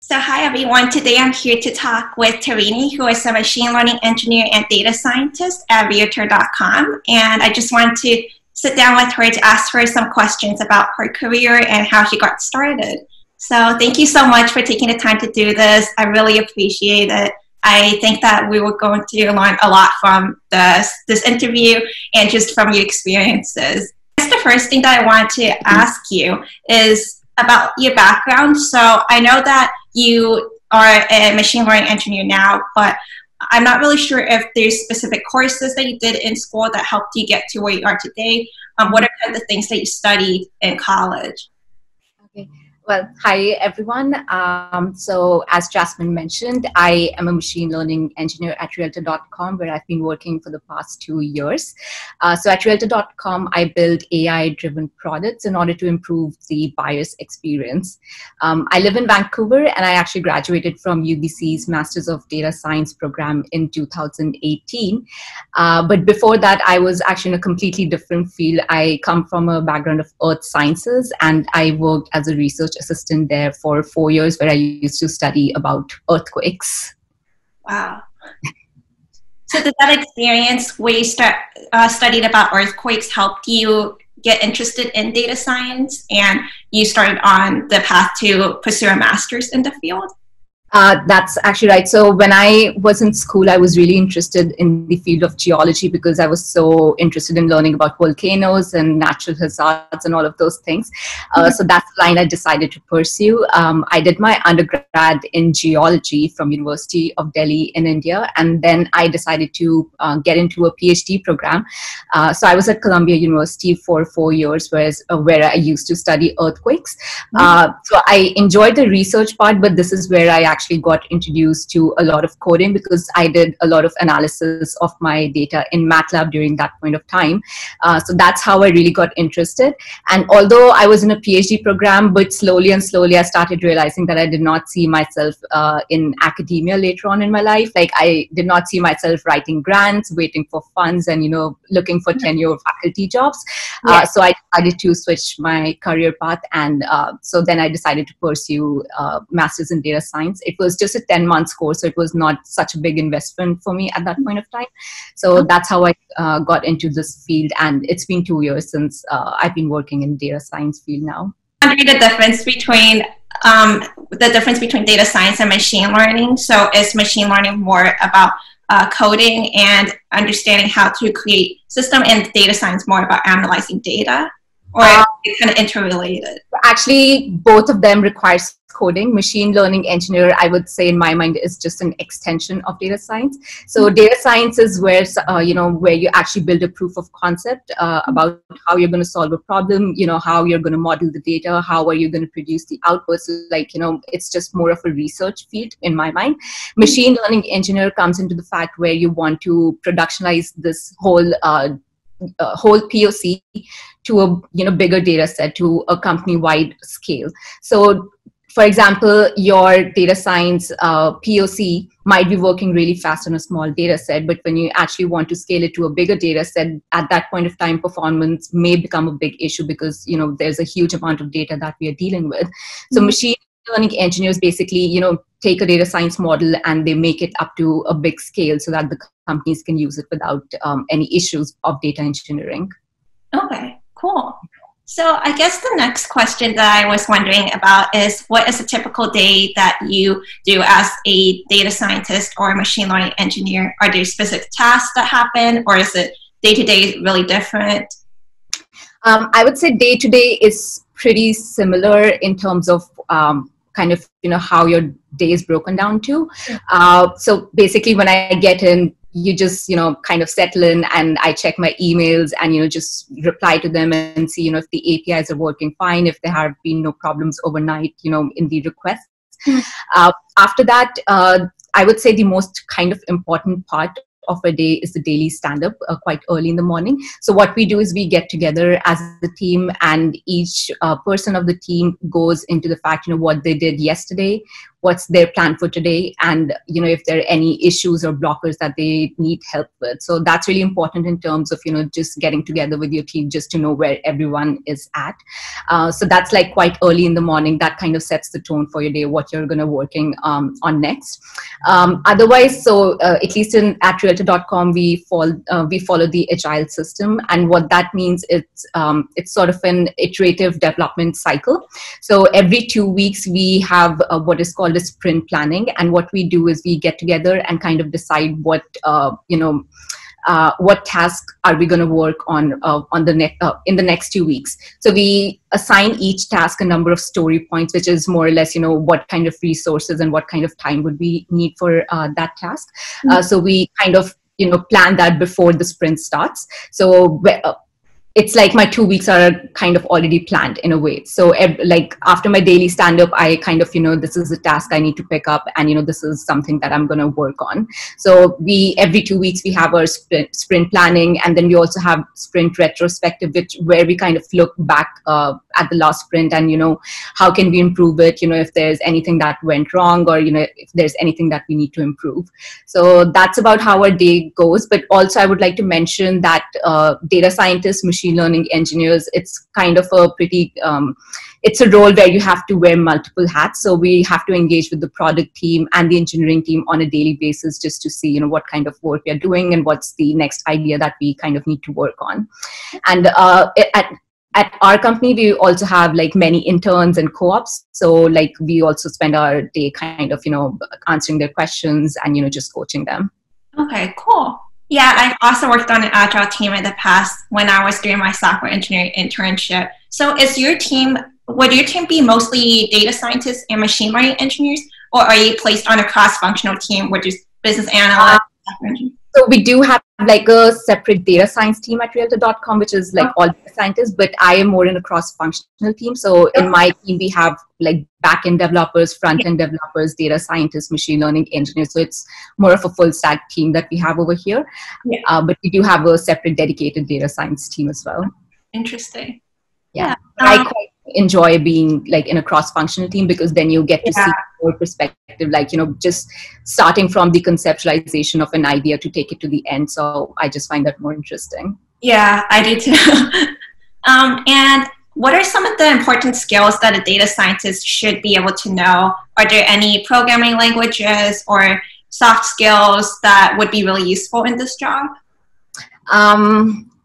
So hi everyone, today I'm here to talk with Tarini, who is a machine learning engineer and data scientist at Realtor.com. And I just wanted to sit down with her to ask her some questions about her career and how she got started. So thank you so much for taking the time to do this. I really appreciate it. I think that we were going to learn a lot from this interview and just from your experiences. I guess the first thing that I want to ask you is about your background. So I know that you are a machine learning engineer now, but I'm not really sure if there's specific courses that you did in school that helped you get to where you are today. What are kind of the things that you studied in college? Okay. Well, hi everyone. So as Jasmine mentioned, I am a machine learning engineer at Realtor.com, where I've been working for the past 2 years. So at Realtor.com, I build AI-driven products in order to improve the buyer's experience. I live in Vancouver, and I actually graduated from UBC's Masters of Data Science program in 2018. But before that, I was actually in a completely different field. I come from a background of earth sciences, and I worked as a research assistant there for 4 years, where I used to study about earthquakes. Wow. So did that experience where you studied about earthquakes helped you get interested in data science and you started on the path to pursue a master's in the field? That's actually right. So when I was in school, I was really interested in the field of geology because I was so interested in learning about volcanoes and natural hazards and all of those things. So that's the line I decided to pursue. I did my undergrad in geology from University of Delhi in India, and then I decided to get into a PhD program. So I was at Columbia University for 4 years, where I used to study earthquakes. So I enjoyed the research part, but this is where I actually got introduced to a lot of coding because I did a lot of analysis of my data in MATLAB during that point of time. So that's how I really got interested. And although I was in a PhD program, but slowly and slowly I started realizing that I did not see myself in academia later on in my life. Like I did not see myself writing grants, waiting for funds, and looking for tenure faculty jobs. So I decided to switch my career path, and so then I decided to pursue Masters in Data Science. It was just a 10-month course, so it was not such a big investment for me at that point of time. So that's how I got into this field, and it's been 2 years since I've been working in data science field now. The difference between data science and machine learning. So is machine learning more about coding and understanding how to create system, and data science more about analyzing data? Or it's kind of interrelated? Actually, both of them requires coding. Machine learning engineer, I would say in my mind, is just an extension of data science. So data science is where, where you actually build a proof of concept about how you're going to solve a problem, how you're going to model the data, how are you going to produce the outputs. Like, it's just more of a research field in my mind. Machine learning engineer comes into the fact where you want to productionize this whole POC to a bigger data set, to a company-wide scale. So for example, your data science POC might be working really fast on a small data set, but when you actually want to scale it to a bigger data set, at that point of time, performance may become a big issue because there's a huge amount of data that we are dealing with. So machine learning engineers basically take a data science model and they make it up to a big scale so that the companies can use it without any issues of data engineering. Okay, cool. So I guess the next question that I was wondering about is, what is a typical day that you do as a data scientist or a machine learning engineer? Are there specific tasks that happen, or is it day-to-day really different? I would say day-to-day is pretty similar in terms of kind of how your day is broken down to. So basically when I get in, you just kind of settle in, and I check my emails and just reply to them and see if the APIs are working fine, if there have been no problems overnight in the requests. After that, I would say the most kind of important part of a day is the daily stand-up quite early in the morning. So what we do is we get together as a team, and each person of the team goes into the fact, what they did yesterday, what's their plan for today, and if there are any issues or blockers that they need help with. So that's really important in terms of just getting together with your team just to know where everyone is at. So that's like quite early in the morning. That kind of sets the tone for your day, what you're going to working on next. Otherwise, so at least at Realtor.com, we follow the agile system, and what that means it's sort of an iterative development cycle. So every 2 weeks we have what is called a sprint planning, and what we do is we get together and kind of decide what task are we going to work on in the next 2 weeks. So we assign each task a number of story points, which is more or less what kind of resources and what kind of time would we need for that task. So we kind of plan that before the sprint starts. So it's like my 2 weeks are kind of already planned in a way. So like after my daily stand-up, I kind of, this is a task I need to pick up, and, this is something that I'm going to work on. So every 2 weeks, we have our sprint planning, and then we also have sprint retrospective, where we kind of look back at the last sprint and, how can we improve it, if there's anything that went wrong, or, if there's anything that we need to improve. So that's about how our day goes. But also I would like to mention that data scientists, machine learning engineers, it's kind of a pretty, it's a role where you have to wear multiple hats. So we have to engage with the product team and the engineering team on a daily basis just to see, what kind of work we are doing and what's the next idea that we kind of need to work on. And at our company, we also have like many interns and co-ops. So like we also spend our day kind of, answering their questions and, just coaching them. Okay, cool. Yeah, I've also worked on an agile team in the past when I was doing my software engineering internship. So would your team be mostly data scientists and machine learning engineers, or are you placed on a cross-functional team, which is business analysts? So we do have like a separate data science team at Realtor.com, which is like all data scientists, but I am more in a cross-functional team. So in my team, we have like back-end developers, front-end developers, data scientists, machine learning engineers. So it's more of a full stack team that we have over here. Yeah. But we do have a separate dedicated data science team as well. Interesting. Yeah. I quite enjoy being like in a cross-functional team, because then you get to see more perspective, like, just starting from the conceptualization of an idea to take it to the end. So I just find that more interesting. Yeah, I do too. And what are some of the important skills that a data scientist should be able to know? Are there any programming languages or soft skills that would be really useful in this job?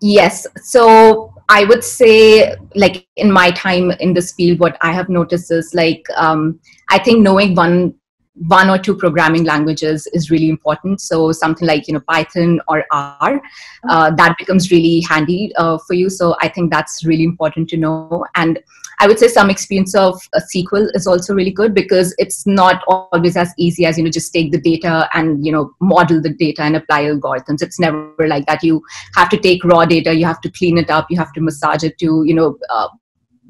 Yes. So I would say, like, in my time in this field, what I have noticed is like, I think knowing one or two programming languages is really important. So something like, Python or R, that becomes really handy for you. So I think that's really important to know. And I would say some experience of SQL is also really good, because it's not always as easy as, just take the data and, model the data and apply algorithms. It's never like that. You have to take raw data, you have to clean it up, you have to massage it to,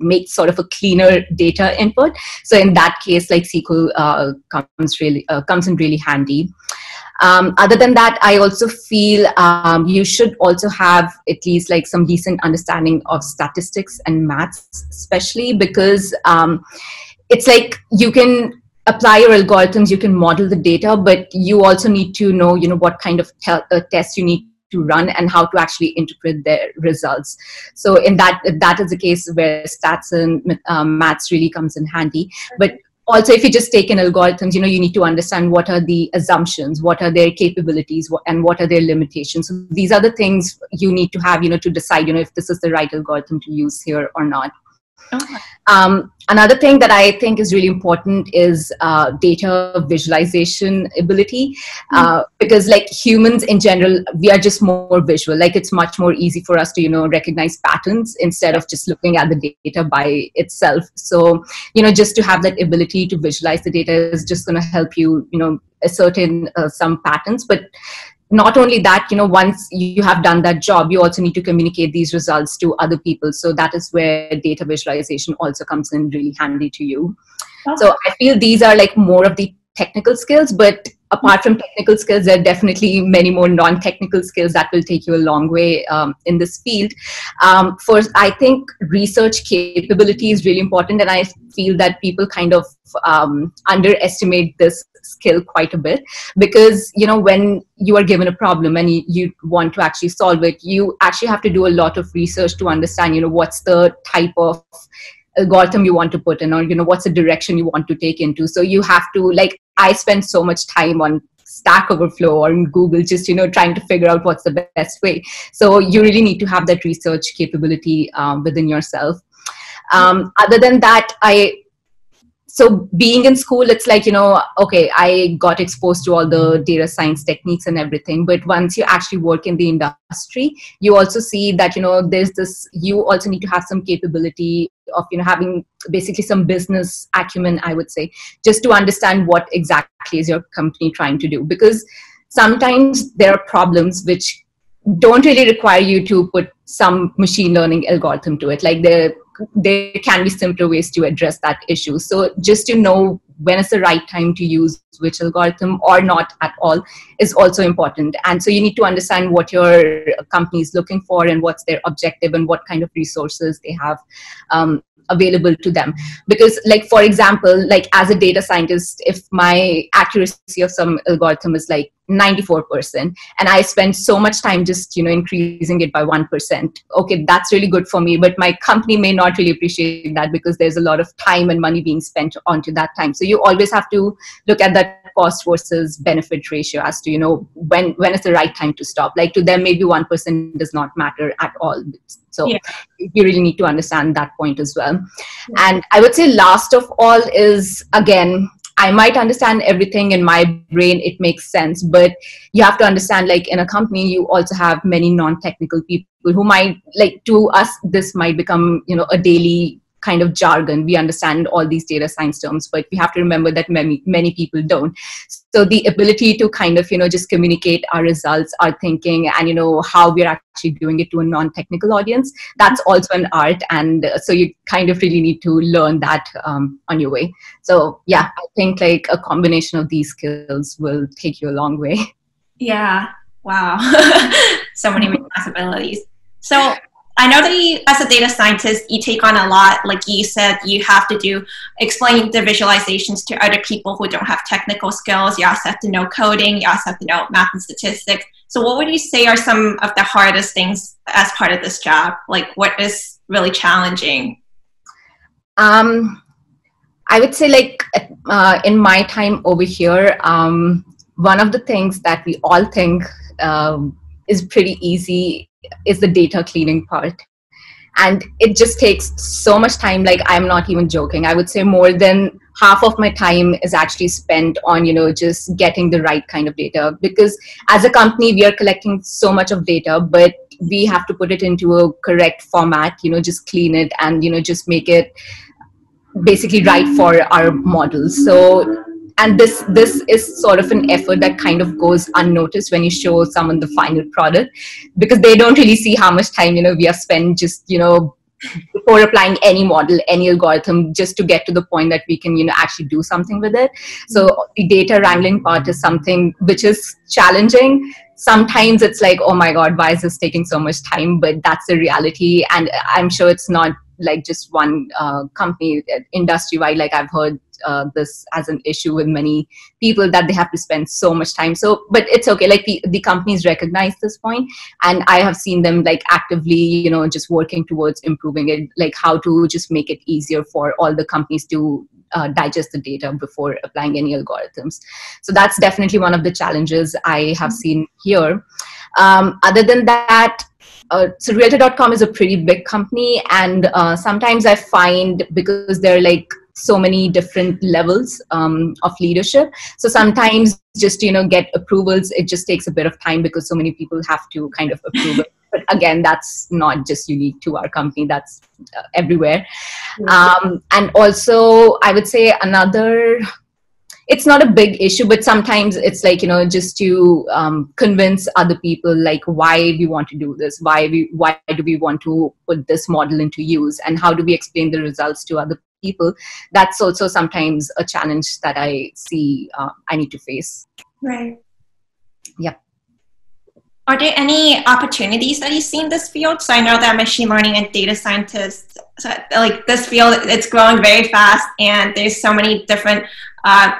make sort of a cleaner data input. So in that case, like SQL comes in really handy. Other than that, I also feel you should also have at least like some decent understanding of statistics and maths, especially because it's like you can apply your algorithms, you can model the data, but you also need to know, what kind of test you need to run and how to actually interpret their results. So in that is the case where stats and maths really comes in handy. But also, if you just take in algorithms, you need to understand what are the assumptions, what are their capabilities, and what are their limitations. So these are the things you need to have, to decide, if this is the right algorithm to use here or not. Okay. Another thing that I think is really important is data visualization ability, because like humans in general, we are just more visual. Like it's much more easy for us to, recognize patterns instead of just looking at the data by itself. So, just to have that ability to visualize the data is just going to help you, ascertain some patterns. But not only that, once you have done that job, you also need to communicate these results to other people. So that is where data visualization also comes in really handy to you. Okay. So I feel these are like more of the technical skills, but apart from technical skills, there are definitely many more non-technical skills that will take you a long way in this field. First, I think research capability is really important, and I feel that people kind of underestimate this skill quite a bit, because when you are given a problem and you want to actually solve it, you actually have to do a lot of research to understand what's the type of algorithm you want to put in, or what's the direction you want to take into. So you have to, like, I spend so much time on Stack Overflow or in Google just trying to figure out what's the best way. So you really need to have that research capability within yourself. Other than that, so being in school, it's like, okay, I got exposed to all the data science techniques and everything. But once you actually work in the industry, you also see that, there's this, you also need to have some capability of, having basically some business acumen, I would say, just to understand what exactly is your company trying to do. Because sometimes there are problems which don't really require you to put some machine learning algorithm to it. Like there can be simpler ways to address that issue. So just to know when is the right time to use which algorithm or not at all is also important. And so you need to understand what your company is looking for and what's their objective and what kind of resources they have available to them. Because, like, for example, like as a data scientist, if my accuracy of some algorithm is like 94% and I spend so much time just increasing it by 1%, okay, that's really good for me, but my company may not really appreciate that, because there's a lot of time and money being spent onto that time. So you always have to look at that cost versus benefit ratio as to when is the right time to stop. Like, to them maybe 1% does not matter at all. So yeah, you really need to understand that point as well. Yeah. And I would say last of all is, again, I might understand everything in my brain, it makes sense, but you have to understand, like, in a company, you also have many non-technical people who might, like, to us, this might become, a daily kind of jargon. We understand all these data science terms, but we have to remember that many people don't. So the ability to kind of, just communicate our results, our thinking, and, how we're actually doing it to a non-technical audience, that's also an art. And so you kind of really need to learn that on your way. So yeah, I think like a combination of these skills will take you a long way. Yeah. Wow. So many responsibilities. So I know that as a data scientist, you take on a lot. Like you said, you have to explain the visualizations to other people who don't have technical skills. You also have to know coding. You also have to know math and statistics. So what would you say are some of the hardest things as part of this job? Like, what is really challenging? I would say, like, in my time over here, one of the things that we all think is pretty easy is the data cleaning part. And it just takes so much time. Like, I'm not even joking. I would say more than half of my time is actually spent on, just getting the right kind of data. Because as a company, we are collecting so much of data, but we have to put it into a correct format, just clean it and, just make it basically right for our models. So, and this is sort of an effort that kind of goes unnoticed when you show someone the final product, because they don't really see how much time, we have spent just, before applying any model, any algorithm, just to get to the point that we can, actually do something with it. So the data wrangling part is something which is challenging. Sometimes it's like, oh my God, why is this taking so much time? But that's the reality. And I'm sure it's not like just one company, industry-wide. Like, I've heard this as an issue with many people, that they have to spend so much time. So, but it's okay. Like, the companies recognize this point, and I have seen them like actively, just working towards improving it, like how to just make it easier for all the companies to digest the data before applying any algorithms. So that's definitely one of the challenges I have seen here. Other than that, so Realtor.com is a pretty big company, and sometimes I find, because there are like so many different levels of leadership, so sometimes just get approvals, it just takes a bit of time because so many people have to kind of approve it. But again, that's not just unique to our company, that's everywhere. And also I would say another, it's not a big issue, but sometimes it's like, just to convince other people, like, why we want to do this, why do we want to put this model into use, and how do we explain the results to other people. That's also sometimes a challenge that I see I need to face. Right. Yep. Are there any opportunities that you see in this field? So I know that machine learning and data scientists, so like this field, it's growing very fast, and there's so many different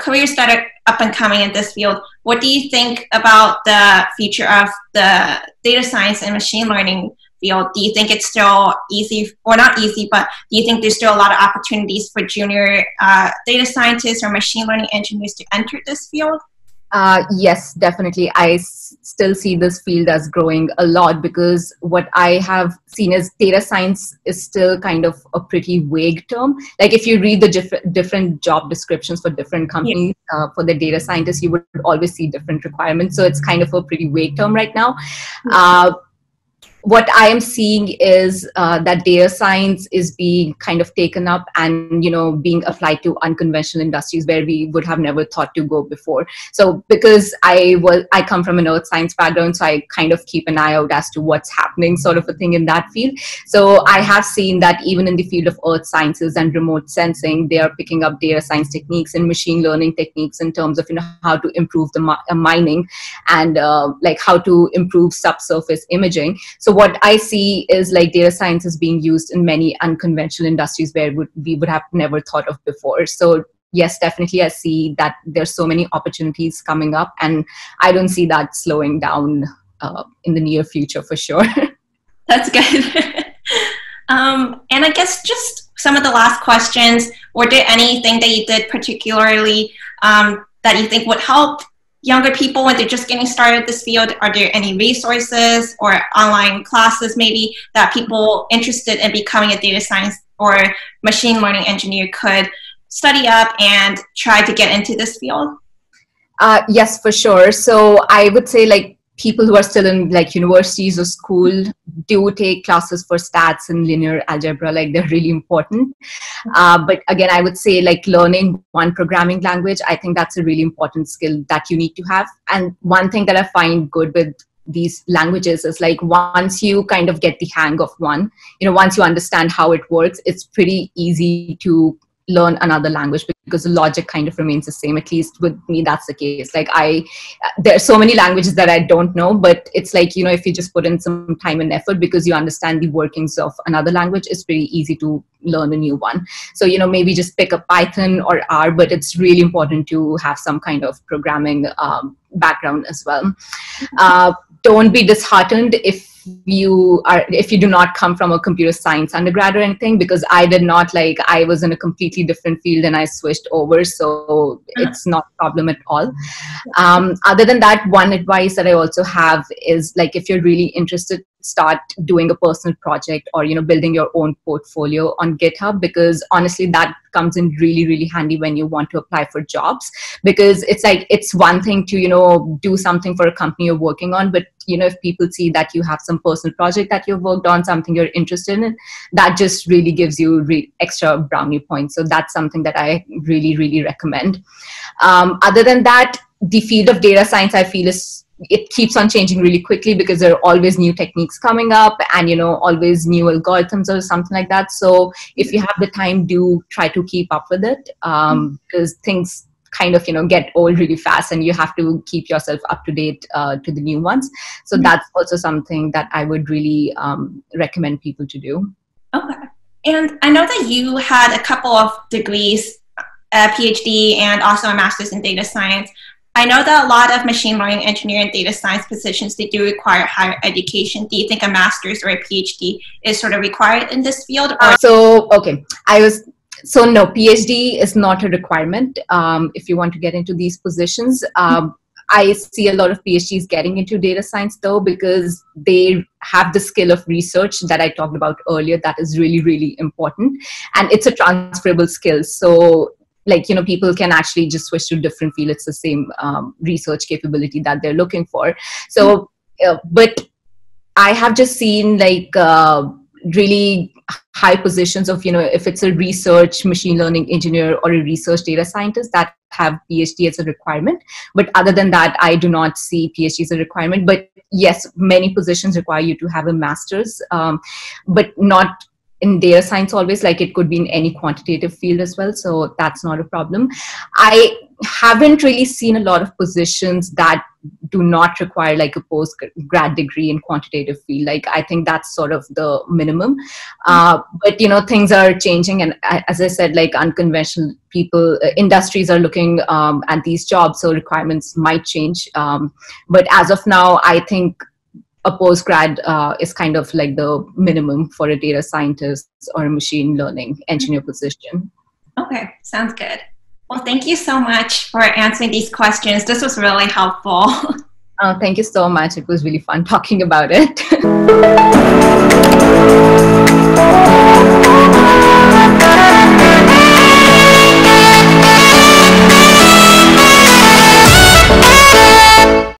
careers that are up and coming in this field. What do you think about the future of the data science and machine learning field? Do you think it's still easy, or not easy, but do you think there's still a lot of opportunities for junior data scientists or machine learning engineers to enter this field? Yes, definitely. I still see this field as growing a lot, because what I have seen is data science is still kind of a pretty vague term. Like if you read the different job descriptions for different companies, for the data scientists, you would always see different requirements. So it's kind of a pretty vague term right now. What I am seeing is that data science is being kind of taken up and, being applied to unconventional industries where we would have never thought to go before. So because I come from an earth science background, so I kind of keep an eye out as to what's happening, sort of a thing in that field. So I have seen that even in the field of earth sciences and remote sensing, they are picking up data science techniques and machine learning techniques in terms of, how to improve the mining and like how to improve subsurface imaging. So what I see is like data science is being used in many unconventional industries where we would have never thought of before. So yes, definitely I see that there's so many opportunities coming up, and I don't see that slowing down in the near future for sure. That's good. And I guess just some of the last questions, were there anything that you did particularly that you think would help younger people when they're just getting started in this field? Are there any resources or online classes maybe that people interested in becoming a data science or machine learning engineer could study up and try to get into this field? Yes, for sure. So I would say like people who are still in like universities or school do take classes for stats and linear algebra, like they're really important. But again, I would say like learning one programming language, I think that's a really important skill that you need to have. And one thing that I find good with these languages is like once you kind of get the hang of one, once you understand how it works, it's pretty easy to learn another language because the logic kind of remains the same. At least with me, that's the case. Like there are so many languages that I don't know, but it's like, if you just put in some time and effort because you understand the workings of another language, it's pretty easy to learn a new one. So, maybe just pick up Python or R, but it's really important to have some kind of programming background as well. Don't be disheartened if you do not come from a computer science undergrad or anything, because I did not. Like I was in a completely different field and I switched over, so it's not a problem at all. Other than that, one advice that I also have is like if you're really interested, start doing a personal project or building your own portfolio on GitHub, because honestly that comes in really, really handy when you want to apply for jobs, because it's like it's one thing to do something for a company you're working on, but if people see that you have some personal project that you've worked on, something you're interested in, that just really gives you extra brownie points. So that's something that I really, really recommend. Other than that, the field of data science, I feel, it keeps on changing really quickly because there are always new techniques coming up and always new algorithms or something like that. So if you have the time, do try to keep up with it, because things kind of get old really fast and you have to keep yourself up to date to the new ones. So that's also something that I would really recommend people to do. Okay. And I know that you had a couple of degrees, a PhD and also a master's in data science. I know that a lot of machine learning engineering and data science positions, they do require higher education. Do you think a master's or a PhD is sort of required in this field? No, PhD is not a requirement if you want to get into these positions. I see a lot of PhDs getting into data science though, because they have the skill of research that I talked about earlier. That is really, really important. And it's a transferable skill. So people can actually just switch to different fields. It's the same research capability that they're looking for. So, but I have just seen really high positions of, if it's a research machine learning engineer or a research data scientist that have PhD as a requirement. But other than that, I do not see PhD as a requirement. But yes, many positions require you to have a master's, but not in data science always, like it could be in any quantitative field as well. So that's not a problem. I haven't really seen a lot of positions that do not require like a post-grad degree in quantitative field. Like I think that's sort of the minimum. But you know, things are changing, and as I said, like unconventional people, industries are looking at these jobs, so requirements might change. But as of now, I think a postgrad is kind of like the minimum for a data scientist or a machine learning engineer position. Okay, sounds good. Well, thank you so much for answering these questions. This was really helpful. Thank you so much. It was really fun talking about it.